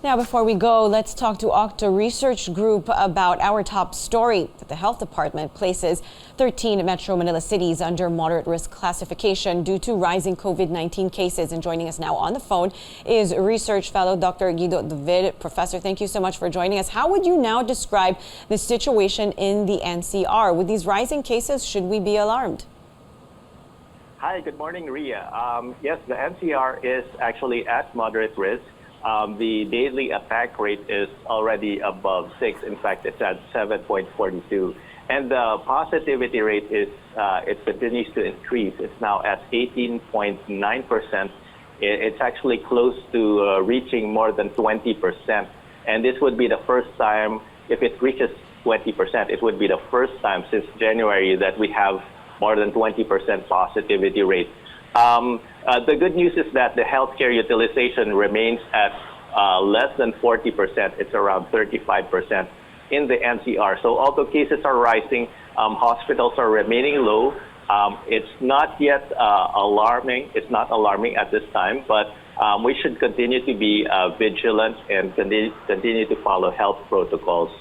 Now, before we go, let's talk to OCTA Research Group about our top story that the Health Department places 13 Metro Manila cities under moderate risk classification due to rising COVID-19 cases. And joining us now on the phone is research fellow Dr. Guido David. Professor, thank you so much for joining us. How would you now describe the situation in the NCR? With these rising cases, should we be alarmed? Hi, good morning, Ria. Yes, the NCR is actually at moderate risk. The daily attack rate is already above 6. In fact, it's at 7.42. And the positivity rate is, it continues to increase. It's now at 18.9%. It's actually close to reaching more than 20%. And this would be the first time, if it reaches 20%, it would be the first time since January that we have more than 20% positivity rate. The good news is that the healthcare utilization remains at less than 40%. It's around 35% in the NCR. So although cases are rising, hospitals are remaining low. It's not yet alarming. It's not alarming at this time, but we should continue to be vigilant and continue to follow health protocols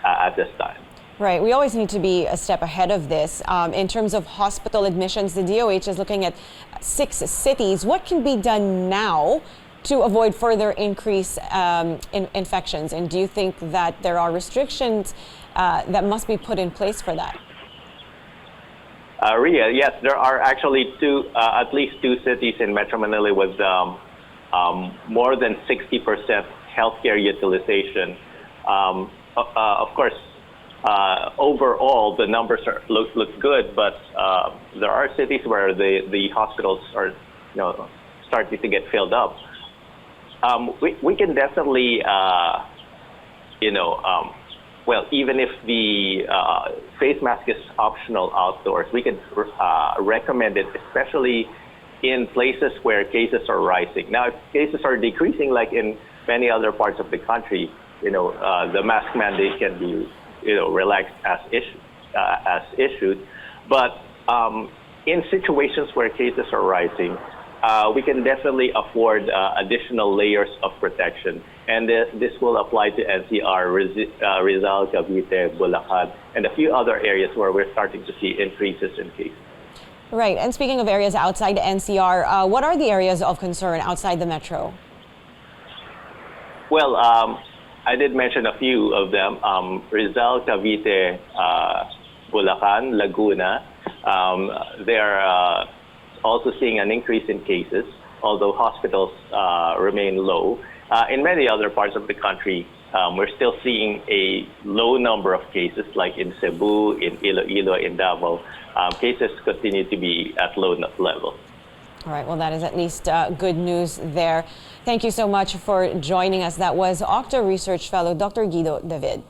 at this time. Right. We always need to be a step ahead of this. In terms of hospital admissions, the DOH is looking at 6 cities. What can be done now to avoid further increase in infections? And do you think that there are restrictions that must be put in place for that? Ria, yes, there are actually at least two cities in Metro Manila with more than 60% healthcare utilization. Of course, overall, the numbers look good, but there are cities where the hospitals are, starting to get filled up. We can definitely, well, even if the face mask is optional outdoors, we can recommend it, especially in places where cases are rising. Now, if cases are decreasing, like in many other parts of the country, the mask mandate can be relaxed as issued. But in situations where cases are rising, we can definitely afford additional layers of protection. And this will apply to NCR, Rizal, Cavite, Bulacan, and a few other areas where we're starting to see increases in cases. Right. And speaking of areas outside the NCR, what are the areas of concern outside the metro? Well, I did mention a few of them. Rizal, Cavite, Bulacan, Laguna. They're also seeing an increase in cases, although hospitals remain low. In many other parts of the country, we're still seeing a low number of cases, like in Cebu, in Iloilo, in Davao. Cases continue to be at low level. All right, well, that is at least good news there. Thank you so much for joining us. That was OCTA Research Fellow Dr. Guido David.